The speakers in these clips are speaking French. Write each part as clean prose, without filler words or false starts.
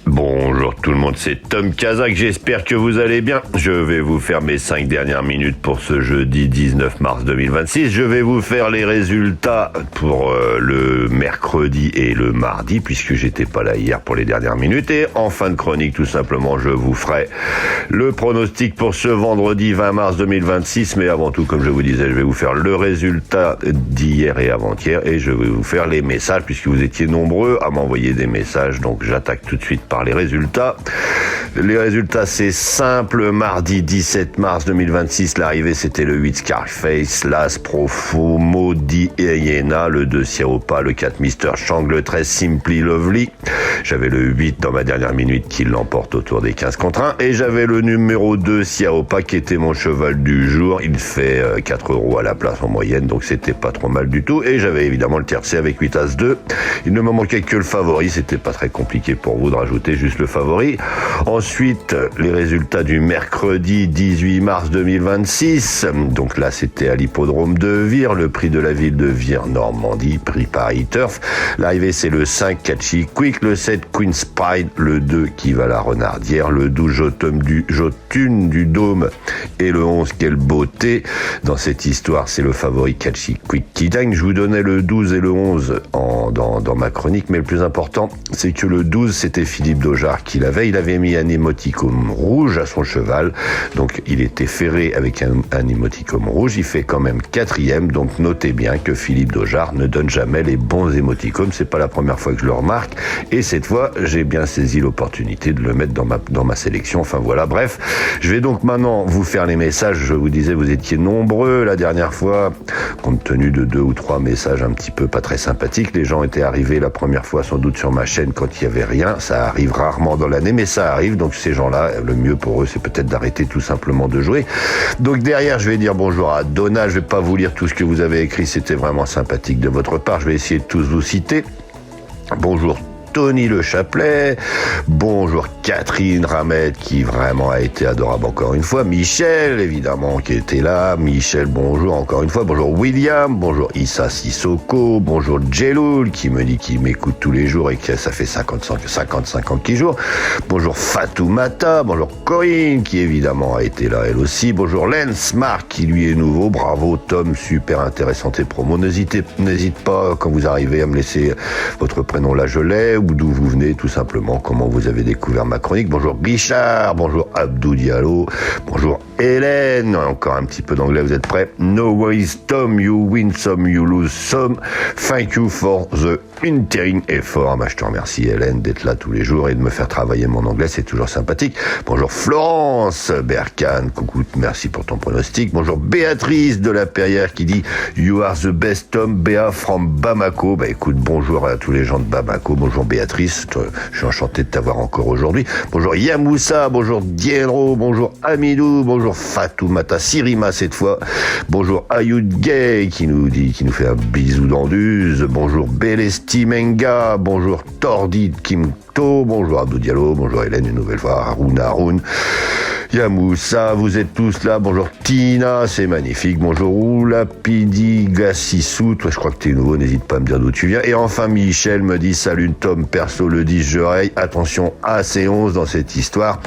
Bonjour tout le monde, c'est Tom Kazak, j'espère que vous allez bien. Je vais vous faire mes 5 dernières minutes pour ce jeudi 19 mars 2026. Je vais vous faire les résultats pour le mercredi et le mardi, puisque j'étais pas là hier pour les dernières minutes. Et en fin de chronique, tout simplement, je vous ferai le pronostic pour ce vendredi 20 mars 2026. Mais avant tout, comme je vous disais, je vais vous faire le résultat d'hier et avant-hier. Et je vais vous faire les messages, puisque vous étiez nombreux à m'envoyer des messages. Donc j'attaque tout de suite par les résultats. Les résultats, c'est simple. Mardi 17 mars 2026, l'arrivée, c'était le 8 Scarface, l'As Profumo di Hyena, le 2 Siaopa, le 4 Mr. Chang, le 13 Simply Lovely. J'avais le 8 dans ma dernière minute qui l'emporte autour des 15 contre 1. Et j'avais le numéro 2 Siaopa qui était mon cheval du jour. Il fait 4 € à la place en moyenne, donc c'était pas trop mal du tout. Et j'avais évidemment le tiercé avec 8 As 2. Il ne me manquait que le favori. C'était pas très compliqué pour vous de rajouter juste le favori. Ensuite, les résultats du mercredi 18 mars 2026. Donc là, c'était à l'hippodrome de Vire, le prix de la ville de Vire, Normandie, prix Paris Turf. L'arrivée, c'est le 5 Catchy Quick, le 7 Queen's Pride, le 2 qui va la Renardière, le 12 Jotune du Dôme et le 11 Quelle Beauté. Dans cette histoire, c'est le favori Catchy Quick qui gagne. Je vous donnais le 12 et le 11 dans ma chronique, mais le plus important, c'est que le 12, c'était Philippe Daujar qui l'avait. Il avait mis un émoticône rouge à son cheval, donc il était ferré avec un émoticône rouge. Il fait quand même 4e, donc notez bien que Philippe Daujar ne donne jamais les bons émoticônes. C'est pas la première fois que je le remarque, et cette fois, j'ai bien saisi l'opportunité de le mettre dans ma sélection. Enfin voilà, bref, je vais donc maintenant vous faire les messages. Je vous disais, vous étiez nombreux la dernière fois, compte tenu de 2 ou 3 messages un petit peu pas très sympathiques. Les gens étaient arrivés la première fois sans doute sur ma chaîne quand il y avait rien. Ça arrive rarement dans l'année, mais ça arrive. Donc ces gens-là, le mieux pour eux, c'est peut-être d'arrêter tout simplement de jouer. Donc derrière, je vais dire bonjour à Donna. Je vais pas vous lire tout ce que vous avez écrit. C'était vraiment sympathique de votre part. Je vais essayer de tous vous citer. Bonjour Tony Le Chapelet, bonjour Catherine Ramette qui vraiment a été adorable encore une fois, Michel évidemment qui était là, Michel bonjour encore une fois, bonjour William, bonjour Issa Sissoko, bonjour Jeloul qui me dit qu'il m'écoute tous les jours et que ça fait 55 ans qu'il joue, bonjour Fatoumata, bonjour Corinne qui évidemment a été là elle aussi, bonjour Lens Marc qui lui est nouveau, bravo Tom, super intéressant tes promos, n'hésite pas quand vous arrivez à me laisser votre prénom là je l'ai, ou d'où vous venez tout simplement, comment vous avez découvert ma chronique. Bonjour Richard, bonjour Abdou Diallo, bonjour Hélène, encore un petit peu d'anglais, vous êtes prêts? No worries Tom, you win some, you lose some, thank you for the interim effort. Je te remercie Hélène d'être là tous les jours et de me faire travailler mon anglais, c'est toujours sympathique. Bonjour Florence Berkane, coucou, merci pour ton pronostic. Bonjour Béatrice de la Perrière qui dit you are the best Tom, Béa from Bamako. Écoute, bonjour à tous les gens de Bamako, bonjour Béatrice, je suis enchanté de t'avoir encore aujourd'hui. Bonjour Yamoussa, bonjour Dienro, bonjour Amidou, bonjour Fatoumata Sirima cette fois, bonjour Ayoud Gay qui nous fait un bisou d'Anduze, bonjour Belesti Menga, bonjour Tordi Kimto, bonjour Abdou Diallo, bonjour Hélène une nouvelle fois, Haroun, Yamoussa, vous êtes tous là, bonjour Tina, c'est magnifique, bonjour Oulapidi Gassissou, toi je crois que t'es nouveau, n'hésite pas à me dire d'où tu viens, et enfin Michel me dit salut Tom, perso le 10 je raye, attention à ces 11 dans cette histoire.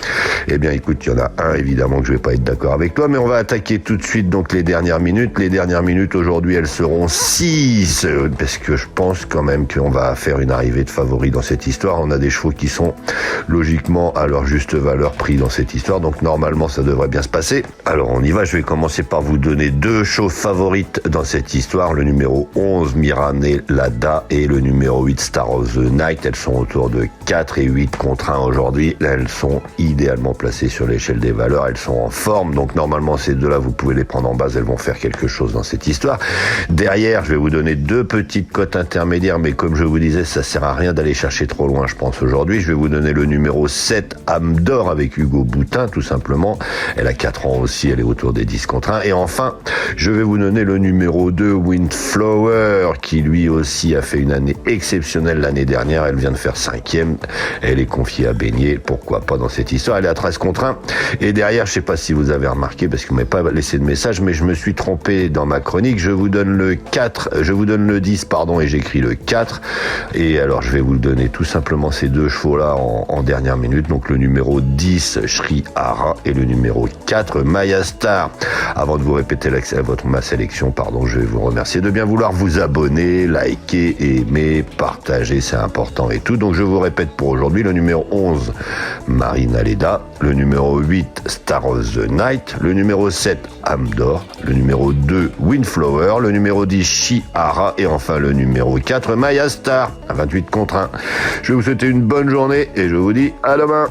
Eh bien écoute, il y en a un évidemment que je vais pas être d'accord avec toi, mais on va attaquer tout de suite donc les dernières minutes. Les dernières minutes aujourd'hui elles seront 6, parce que je pense quand même qu'on va faire une arrivée de favoris dans cette histoire. On a des chevaux qui sont logiquement à leur juste valeur pris dans cette histoire, donc normalement ça devrait bien se passer. Alors on y va, je vais commencer par vous donner 2 chevaux favorites dans cette histoire, le numéro 11 Mirane Lada et le numéro 8 Star of the Night. Elles sont autour de 4 et 8 contre 1 aujourd'hui. Elles sont idéalement placées sur l'échelle des valeurs. Elles sont en forme. Donc, normalement, ces deux-là, vous pouvez les prendre en base. Elles vont faire quelque chose dans cette histoire. Derrière, je vais vous donner 2 petites cotes intermédiaires. Mais comme je vous disais, ça sert à rien d'aller chercher trop loin, je pense, aujourd'hui. Je vais vous donner le numéro 7 Âme d'Or avec Hugo Boutin, tout simplement. simplement. Elle a 4 ans aussi, elle est autour des 10 contre 1. Et enfin, je vais vous donner le numéro 2, Windflower, qui lui aussi a fait une année exceptionnelle l'année dernière. Elle vient de faire 5e. Elle est confiée à Beignet. Pourquoi pas dans cette histoire? Elle est à 13 contre 1. Et derrière, je sais pas si vous avez remarqué, parce que vous m'avez pas laissé de message, mais je me suis trompé dans ma chronique. Je vous donne le 10, et j'écris le 4. Et alors, je vais vous donner tout simplement ces deux chevaux-là en dernière minute. Donc, le numéro 10, Shri Hara, et le numéro 4, Maya Star. Avant de vous répéter ma sélection, je vais vous remercier de bien vouloir vous abonner, liker, aimer, partager, c'est important et tout. Donc, je vous répète pour aujourd'hui, le numéro 11, Marina Leda, le numéro 8, Star of the Night, le numéro 7, Amdor, le numéro 2, Windflower, le numéro 10, Shihara, et enfin le numéro 4, Maya Star, à 28 contre 1. Je vais vous souhaiter une bonne journée et je vous dis à demain.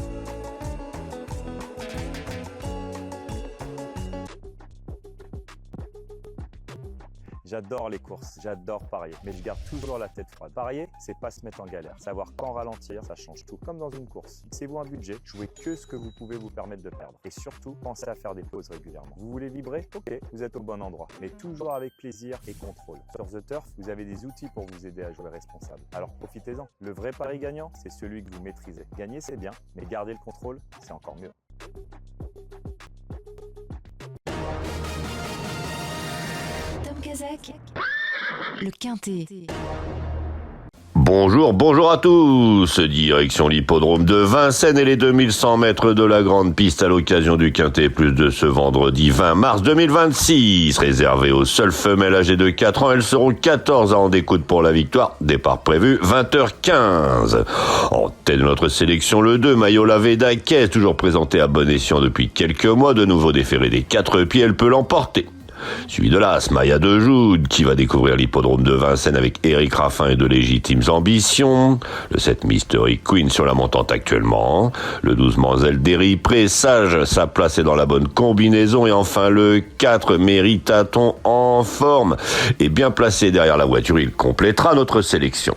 J'adore les courses, j'adore parier, mais je garde toujours la tête froide. Parier, c'est pas se mettre en galère. Savoir quand ralentir, ça change tout. Comme dans une course. Fixez-vous un budget, jouez que ce que vous pouvez vous permettre de perdre. Et surtout, pensez à faire des pauses régulièrement. Vous voulez vibrer? Ok, vous êtes au bon endroit. Mais toujours avec plaisir et contrôle. Sur The Turf, vous avez des outils pour vous aider à jouer responsable. Alors profitez-en. Le vrai pari gagnant, c'est celui que vous maîtrisez. Gagner, c'est bien, mais garder le contrôle, c'est encore mieux. Tom Kazak, le Quintet. Bonjour à tous. Direction l'hippodrome de Vincennes et les 2100 mètres de la grande piste à l'occasion du Quintet Plus de ce vendredi 20 mars 2026. Réservé aux seules femelles âgées de 4 ans, elles seront 14 à en découdre pour la victoire. Départ prévu 20h15. En tête de notre sélection, le 2, Mayola Vedakez, toujours présenté à bon escient depuis quelques mois. De nouveau déféré des 4 pieds, elle peut l'emporter. Suivi de l'As, Maya de Joude, qui va découvrir l'hippodrome de Vincennes avec Éric Raffin et de légitimes ambitions. Le 7, Mystery Queen sur la montante actuellement. Le 12, Manzel Derry, Présage, sa place est dans la bonne combinaison. Et enfin le 4, Méritaton en forme et bien placé derrière la voiture. Il complétera notre sélection.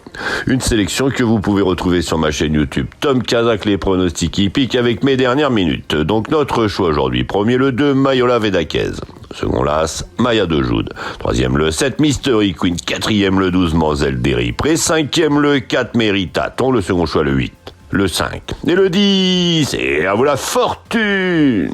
Une sélection que vous pouvez retrouver sur ma chaîne YouTube Tom Kazak, les pronostics hippiques avec mes dernières minutes. Donc notre choix aujourd'hui. Premier, le 2, Mayola Vedakez. Second, l'As, Maya de Joude. Troisième, le 7, Mystery Queen. Quatrième, le 12, Manzel Derry. Cinquième, le 4, Méritaton. Le second choix, le 8, le 5 et le 10. Et à vous la fortune!